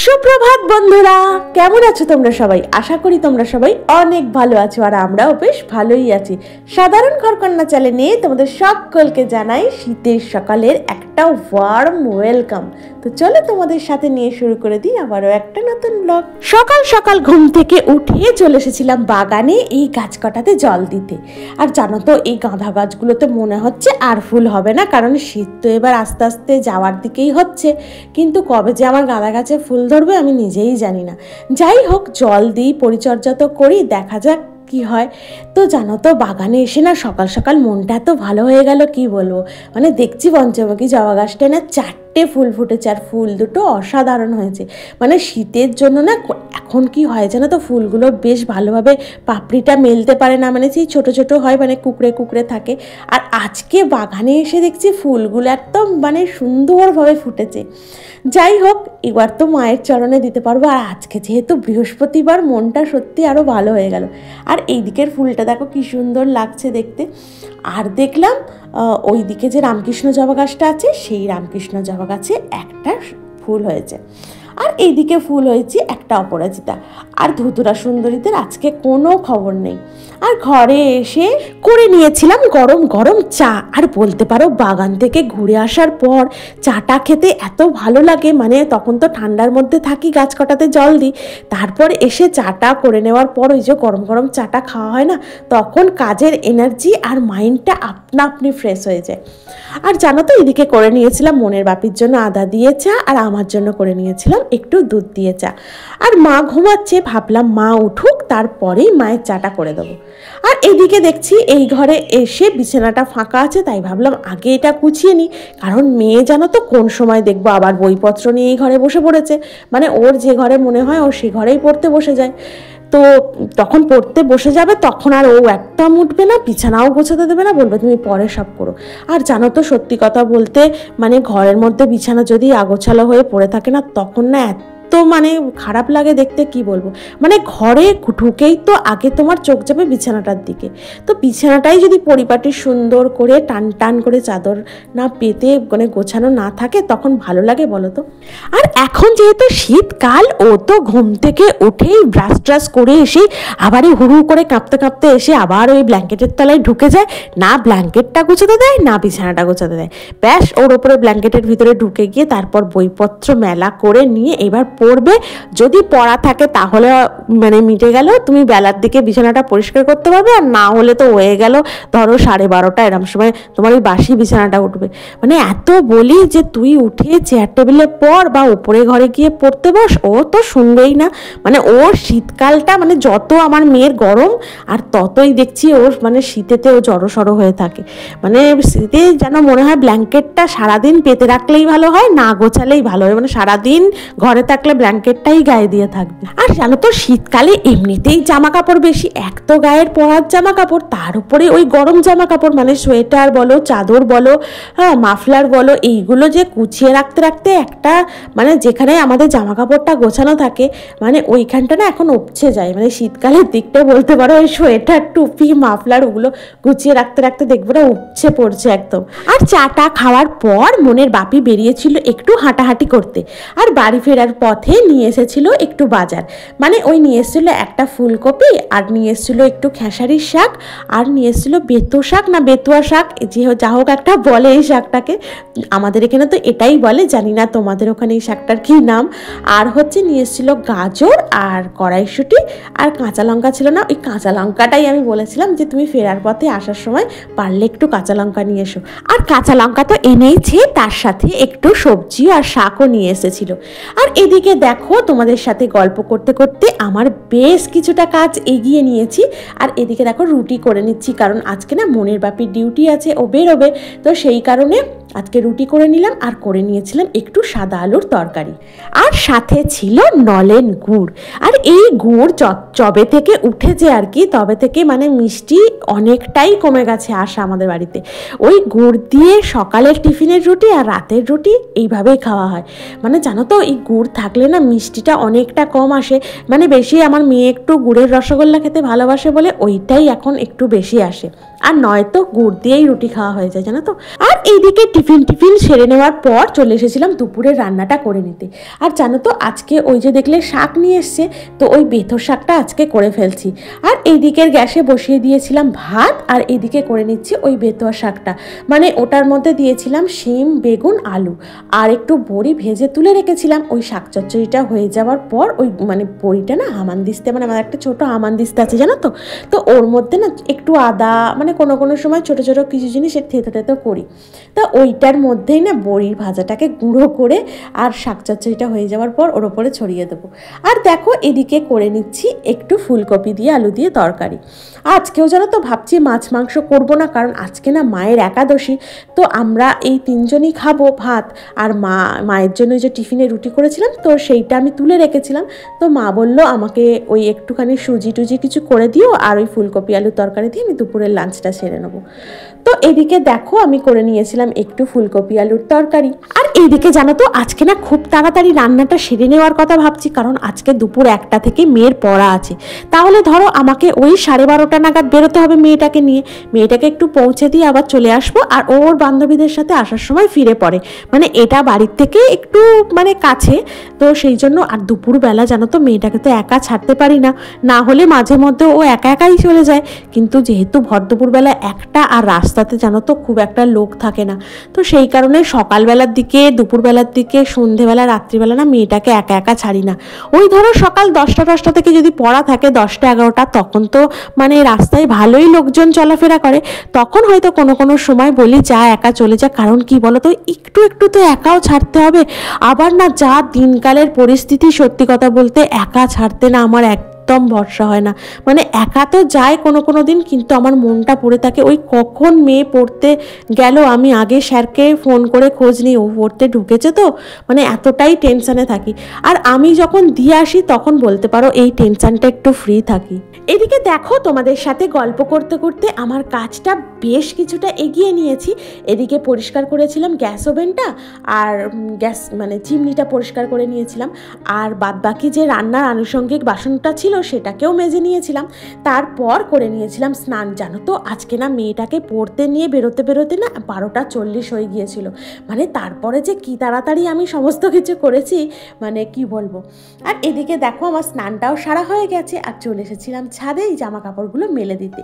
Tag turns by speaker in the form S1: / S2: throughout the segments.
S1: সুপ্রভাত বন্ধুরা, কেমন আছো তোমরা সবাই? আশা করি তোমরা সবাই অনেক ভালো আছো, আর আমরাও বেশ ভালোই আছি। সাধারণ ঘরকন্যা চ্যানেলে তোমাদের সকলকে জানাই শীতের সকালের একটা ওয়ার্ম ওয়েলকাম। তো চলো তোমাদের সাথে নিয়ে শুরু করে দিই আবারও একটা নতুন ব্লগ। সকাল সকাল ঘুম থেকে উঠে চলে এসেছিলাম বাগানে এই গাছ কটাতে জল দিতে। আর জানো তো, এই গাঁদা গাছগুলোতে মনে হচ্ছে আর ফুল হবে না, কারণ শীত তো এবার আস্তে আস্তে যাওয়ার দিকেই হচ্ছে। কিন্তু কবে যে আমার গাঁদা গাছে ফুল ধরবে আমি নিজেই জানি না। যাই হোক, জল দিই, পরিচর্যা তো করি, দেখা যাক কি হয়। তো জানো তো, বাগানে এসে না সকাল সকাল মনটা এত ভালো হয়ে গেল, কি বলবো। মানে দেখছি পঞ্চমুখী জবা গাছটা না 4টে ফুল ফুটেছে, আর ফুল দুটো অসাধারণ হয়েছে। মানে শীতের জন্য না এখন কি হয় জানো তো, ফুলগুলো বেশ ভালোভাবে পাপড়িটা মেলতে পারে না, মানে সেই ছোটো ছোটো হয়, মানে কুকড়ে কুকড়ে থাকে। আর আজকে বাগানে এসে দেখছি ফুলগুলো একদম মানে সুন্দরভাবে ফুটেছে। যাই হোক, এবার তো মায়ের চরণে দিতে পারবো। আর আজকে যেহেতু বৃহস্পতিবার, মনটা সত্যি আরও ভালো হয়ে গেল। আর এই দিকের ফুলটা দেখো কি সুন্দর লাগছে দেখতে। আর দেখলাম ওই দিকে যে রামকৃষ্ণ জবা গাছটা আছে, সেই রামকৃষ্ণ জবা গাছে একটা ফুল হয়েছে, আর এইদিকে ফুল হয়েছে একটা অপরাজিতা। আর ধুতুরা সুন্দরীদের আজকে কোনো খবর নেই। আর ঘরে এসে করে নিয়েছিলাম গরম গরম চা। আর বলতে পারো, বাগান থেকে ঘুরে আসার পর চাটা খেতে এত ভালো লাগে। মানে তখন তো ঠান্ডার মধ্যে থাকি, গাছ কটাতে জল দিই, তারপর এসে চাটা করে নেওয়ার পর ওই যে গরম গরম চাটা খাওয়া হয় না, তখন কাজের এনার্জি আর মাইন্ডটা আপনা আপনি ফ্রেশ হয়ে যায়। আর জানো তো, এদিকে করে নিয়েছিলাম মনের বাপির জন্য আদা দিয়ে চা, আর আমার জন্য করে নিয়েছিলাম একটু দুধ দিয়ে চা। আর মা ঘুমাচ্ছে, ভাবলাম মা উঠুক, তারপরেই মায়ের চাটা করে দেবো। আর এদিকে দেখছি এই ঘরে এসে বিছানাটা ফাঁকা আছে, তাই ভাবলাম আগে এটা গুছিয়ে নিই। কারণ মেয়ে জানো তো, কোন সময় দেখবো আবার বইপত্র নিয়ে এই ঘরে বসে পড়েছে। মানে ওর যে ঘরে মনে হয় ও সে ঘরেই পড়তে বসে যায়। তো তখন পড়তে বসে যাবে, তখন আর ও একদম উঠবে না, বিছানাও গোছাতে দেবে না, বলবে তুমি পরে সব করো। আর জানো তো, সত্যি কথা বলতে মানে ঘরের মধ্যে বিছানা যদি আগোছালো হয়ে পড়ে থাকে না, তখন না তো মানে খারাপ লাগে দেখতে, কি বলবো। মানে ঘরে ঢুকেই তো আগে তোমার চোখ যাবে বিছানাটার দিকে। তো বিছানাটাই যদি পরিপাটি সুন্দর করে টান টান করে চাদর না পেতে মানে গোছানো না থাকে, তখন ভালো লাগে বলো তো। আর এখন যেহেতু শীতকাল, ও তো ঘুম থেকে উঠেই ব্রাশ ট্রাশ করে এসে আবারই হুড়ু করে কাঁপতে কাঁপতে এসে আবার ওই ব্ল্যাঙ্কেটের তলায় ঢুকে যায়। না ব্ল্যাঙ্কেটটা গোছাতে দেয়, না বিছানাটা গোছাতে দেয়। ব্যাস ওর ওপরে ব্ল্যাঙ্কেটের ভিতরে ঢুকে গিয়ে তারপর বইপত্র মেলা করে নিয়ে এবার পড়বে। যদি পড়া থাকে তাহলে মানে মিটে গেল, তুমি বেলার দিকে বিছানাটা পরিষ্কার করতে পারবে। আর না হলে তো হয়ে গেল ধরো 12:30 এরম সময় তোমার ওই বাসি বিছানাটা উঠবে। মানে এত বলি যে তুই উঠে চেয়ার টেবিলে পড় বা উপরে ঘরে গিয়ে পড়তে বস, ও তো শুনবেই না। মানে ওর শীতকালটা মানে যত আমার মেয়ের গরম, আর ততই দেখছি ওর মানে শীতেতে ও জড়সড় হয়ে থাকে। মানে শীতে যেন মনে হয় ব্ল্যাঙ্কেটটা সারাদিন পেতে রাখলেই ভালো হয়, না গোছালেই ভালো হয়। মানে সারাদিন ঘরে থাকলে ব্ল্যাঙ্কেটটাই গায়ে দিয়ে থাকবে। আর জানো তো, শীতকালে এমনিতেই জামা কাপড় বেশি, এক তো গায়ের পরার জামা কাপড়, তার উপরে ওই গরম জামা কাপড়, মানে সোয়েটার বলো, চাদর বলো, হ্যাঁ মাফলার বলো, এইগুলো যে গুছিয়ে রাখতে রাখতে একটা মানে যেখানে আমাদের জামা কাপড়টা গোছানো থাকে, মানে ওইখানটা না এখন উপচে যায়। মানে শীতকালের দিকটা বলতে পারো ওই সোয়েটার, টুপি, মাফলার ওগুলো গুছিয়ে রাখতে রাখতে দেখবো না উপচে পড়ছে একদম। আর চাটা খাওয়ার পর মনের বাপি বেরিয়েছিল একটু হাঁটাহাঁটি করতে। আর বাড়ি ফেরার পথে নিয়ে এসেছিল একটু বাজার, মানে ওই নিয়ে এসেছিলো একটা ফুলকপি, আর নিয়ে এসেছিলো একটু খেসারির শাক, আর নিয়ে এসেছিলো বেতো শাক না বেতুয়া শাক, যে যা হোক একটা বলে এই শাকটাকে, আমাদের এখানে তো এটাই বলে, জানি না তোমাদের ওখানে এই শাকটার কী নাম। আর হচ্ছে নিয়ে এসেছিলো গাজর আর কড়াইশুঁটি, আর কাঁচা লঙ্কা ছিল না, ওই কাঁচা লঙ্কাটাই আমি বলেছিলাম যে তুমি ফেরার পথে আসার সময় পারলে একটু কাঁচা লঙ্কা নিয়ে এসো। আর কাঁচা লঙ্কা তো এনেইছে, তার সাথে একটু সবজি আর শাকও নিয়ে এসেছিল। আর এদিকে দেখো, তোমাদের সাথে গল্প করতে করতে আমার বেশ কিছুটা কাজ এগিয়ে নিয়েছি। আর এদিকে দেখো রুটি করে নিচ্ছি, কারণ আজকে না মনের বাপির ডিউটি আছে, ও বেরোবে, তো সেই কারণে আজকে রুটি করে নিলাম। আর করে নিয়েছিলাম একটু সাদা আলুর তরকারি, আর সাথে ছিল নলেন গুড়। আর এই গুড় যবে থেকে উঠেছে আর কি, তবে থেকে মানে মিষ্টি অনেকটাই কমে গেছে আসা আমাদের বাড়িতে। ওই গুড় দিয়ে সকালের টিফিনের রুটি আর রাতের রুটি এইভাবেই খাওয়া হয়। মানে জানো তো, এই গুড় থাকলে না মিষ্টিটা অনেকটা কম আসে। মানে বেশি আমার মেয়ে একটু গুড়ের রসগোল্লা খেতে ভালোবাসে বলে ওইটাই এখন একটু বেশি আসে। আর নয়তো গুড় দিয়েই রুটি খাওয়া হয়ে যায়, জানো তো। আর এইদিকে টিফিন সেরে নেওয়ার পর চলে এসেছিলাম দুপুরের রান্নাটা করে নিতে। আর জানো তো আজকে ওই যে দেখলে শাক নিয়ে এসছে, তো ওই বেথর শাকটা আজকে করে ফেলছি। আর এইদিকের গ্যাসে বসিয়ে দিয়েছিলাম ভাত, আর এইদিকে করে নিচ্ছি ওই বেথর শাকটা। মানে ওটার মধ্যে দিয়েছিলাম শিম, বেগুন, আলু আর একটু বড়ি ভেজে তুলে রেখেছিলাম। ওই শাক চচ্চড়িটা হয়ে যাওয়ার পর ওই মানে বড়িটা না হামানদিস্তে, মানে আমার একটা ছোটো হামানদিস্তে আছে জানো তো, তো ওর মধ্যে না একটু আদা, মানে কোনো সময় ছোটো ছোটো কিছু জিনিস থেতো টেতো করি, তো ওইটার মধ্যেই না বড়ির ভাজাটাকে গুঁড়ো করে আর শাক চচ্চড়িটা হয়ে যাওয়ার পর ওর ওপরে ছড়িয়ে দেবো। আর দেখো এদিকে করে নিচ্ছি একটু ফুলকপি দিয়ে আলু দিয়ে তরকারি। আজকেও জানো তো ভাবছি মাছ মাংস করবো না, কারণ আজকে না মায়ের একাদশী, তো আমরা এই তিনজনই খাবো ভাত। আর মায়ের জন্য যে টিফিনে রুটি করেছিলাম তো সেইটা আমি তুলে রেখেছিলাম, তো মা বলল আমাকে ওই একটুখানি সুজি টুজি কিছু করে দিও, আর ওই ফুলকপি আলু তরকারি দিয়ে আমি দুপুরের লাঞ্চটা সেরে নেবো। তো এদিকে দেখো আমি করে নিয়েছিলাম একটু ফুলকপি আলুর তরকারি। আর এইদিকে জানো তো আজকে না খুব তাড়াতাড়ি রান্নাটা সেরে নেওয়ার কথা ভাবছি, কারণ আজকে দুপুর 1টা থেকে মেয়ের পড়া আছে। তাহলে ধরো আমাকে ওই 12:30 নাগাদ বেরোতে হবে মেয়েটাকে নিয়ে, মেয়েটাকে একটু পৌঁছে দিয়ে আবার চলে আসবো। আর ওর বান্ধবীদের সাথে আসার সময় ফিরে পড়ে, মানে এটা বাড়ির থেকে একটু মানে কাছে, তো সেই জন্য। আর দুপুরবেলা জানো তো মেয়েটাকে তো একা ছাড়তে পারি না, না হলে মাঝে মধ্যে ও একা একাই চলে যায়। কিন্তু যেহেতু ভর দুপুরবেলা একটা, আর রাস্তাতে জানো তো খুব একটা লোক থাকে না, তো সেই কারণে সকালবেলার দিকে, দুপুরবেলার দিকে, সন্ধেবেলা, রাত্রিবেলা না মেয়েটাকে একা একা ছাড়ি না। ওই ধরো সকাল 10টা থেকে যদি পড়া থাকে 10টা-11টা, তখন তো মানে রাস্তায় ভালোই লোকজন চলাফেরা করে, তখন হয়তো কোনো সময় বলি যা একা চলে যা। কারণ কি বলো তো, একটু তো একাও ছাড়তে হবে। আবার না যা দিনকালের পরিস্থিতি, সত্যি কথা বলতে একা ছাড়তে না আমার একদম ভরসা হয় না। মানে একা তো যায় কোনো দিন, কিন্তু আমার মনটা পড়ে থাকে ওই কখন মেয়ে পড়তে গেল, আমি আগে স্যারকে ফোন করে খোঁজ নিই ও পড়তে ঢুকেছে তো, মানে এতটাই টেনশানে থাকি। আর আমি যখন দিয়ে আসি তখন বলতে পারো এই টেনশানটা একটু ফ্রি থাকি। এদিকে দেখো তোমাদের সাথে গল্প করতে করতে আমার কাজটা বেশ কিছুটা এগিয়ে নিয়েছি। এদিকে পরিষ্কার করেছিলাম গ্যাস ওভেনটা, আর গ্যাস মানে চিমনিটা পরিষ্কার করে নিয়েছিলাম, আর বাদবাকি যে রান্নার আনুষঙ্গিক বাসনটা ছিল সেটাকেও মেজে নিয়েছিলাম। তারপর করে নিয়েছিলাম স্নান। জানো তো আজকে না মেয়েটাকে পড়তে নিয়ে বেরোতে না 12:40 হয়ে গিয়েছিল। মানে তারপরে যে কি তাড়াতাড়ি আমি সমস্ত কিছু করেছি, মানে কি বলবো। আর এদিকে দেখো আমার স্নানটাও সারা হয়ে গেছে, আর চলে এসেছিলাম ছাদে এই জামা কাপড়গুলো মেলে দিতে।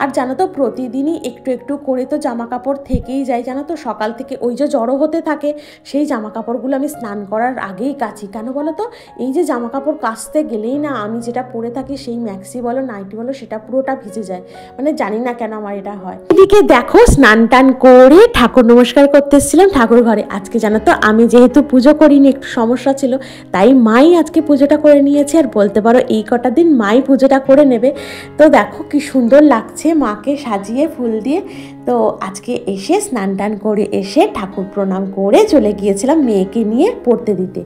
S1: আর জানো তো প্রতিদিনই একটু করে তো জামা কাপড় থেকেই যায়, জানো তো সকাল থেকে ওই যে জড়ো হতে থাকে, সেই জামা কাপড়গুলো আমি স্নান করার আগেই কাচি। কেন বলো তো, এই যে জামা কাপড় কাচতে গেলেই না আমি যেটা পরে থাকি সেই ম্যাক্সি বলো নাইটি বলো সেটা পুরোটা ভিজে যায়, মানে জানি না কেন আমার এটা হয়। এদিকে দেখো স্নান টান করে ঠাকুর নমস্কার করতে এসেছিলাম ঠাকুর ঘরে। আজকে জানো তো আমি যেহেতু পুজো করিনি, একটু সমস্যা ছিল, তাই মাই আজকে পুজোটা করে নিয়েছে। আর বলতে পারো এই কটা দিন মাই পুজোটা করে নেবে। তো দেখো কি সুন্দর লাগছে মাকে সাজিয়ে ফুল দিয়ে। তো আজকে এসে স্নান টান করে এসে ঠাকুর প্রণাম করে চলে গিয়েছিলাম মেয়েকে নিয়ে পড়তে দিতে।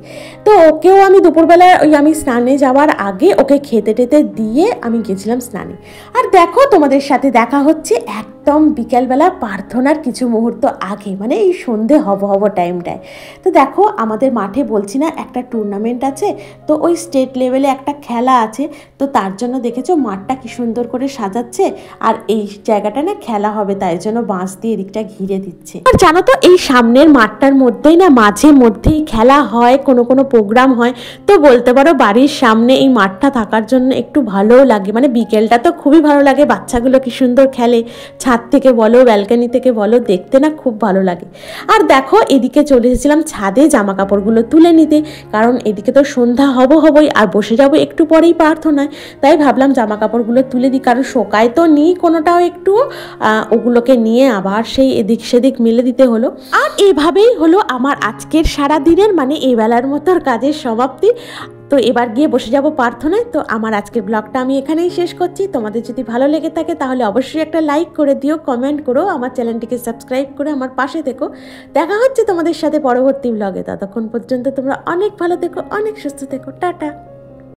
S1: তো ওকেও আমি দুপুরবেলা ওই আমি স্নানে যাওয়ার আগে ওকে খেতে টেতে দিয়ে আমি গেছিলাম স্নানে। আর দেখো তোমাদের সাথে দেখা হচ্ছে একদম বিকেলবেলা প্রার্থনার কিছু মুহূর্ত আগে, মানে এই সন্ধে হব টাইমটায়। তো দেখো আমাদের মাঠে বলছি না একটা টুর্নামেন্ট আছে, তো ওই স্টেট লেভেলে একটা খেলা আছে, তো তার জন্য দেখেছো মাঠটা কি সুন্দর করে সাজাচ্ছে। আর এই জায়গাটা না খেলা হবে, তাই জন্য বাঁশ দিয়ে এদিকটা ঘিরে দিচ্ছে। আর জানো তো এই সামনের মাঠটার মধ্যেই না মাঝে মধ্যেই খেলা হয়, কোনো প্রোগ্রাম হয়। তো বলতে পারো বাড়ির সামনে এই মাঠটা থাকার জন্য একটু ভালোও লাগে, মানে বিকেলটা তো খুবই ভালো লাগে, বাচ্চাগুলো কি সুন্দর খেলে, ছাদ থেকে বলো ব্যালকনি থেকে বলো, দেখতে না খুব ভালো লাগে। আর দেখো এদিকে চলে এসেছিলাম ছাদে জামা কাপড়গুলো তুলে নিতে, কারণ এদিকে তো সন্ধ্যা হবই, আর বসে যাবো একটু পরেই প্রার্থনায়, তাই ভাবলাম জামা কাপড়গুলো তুলে দিই, কারণ শোকায় তো নিই কোনোটাও একটু, ওগুলোকে নিয়ে আবার সেই এদিক সেদিক মেলে দিতে হলো। আর এভাবেই হলো আমার আজকের সারা দিনের মানে এই বেলার মতোর কাজের সমাপ্তি। তো এবার গিয়ে বসে যাব প্রার্থনায়। তো আমার আজকের ব্লগটা আমি এখানেই শেষ করছি। তোমাদের যদি ভালো লেগে থাকে তাহলে অবশ্যই একটা লাইক করে দিও, কমেন্ট করো, আমার চ্যানেলটিকে সাবস্ক্রাইব করে আমার পাশে থেকো। দেখা হচ্ছে তোমাদের সাথে পরবর্তী ব্লগে। ততক্ষণ পর্যন্ত তোমরা অনেক ভালো থেকো, অনেক সুস্থ থেকো। টাটা।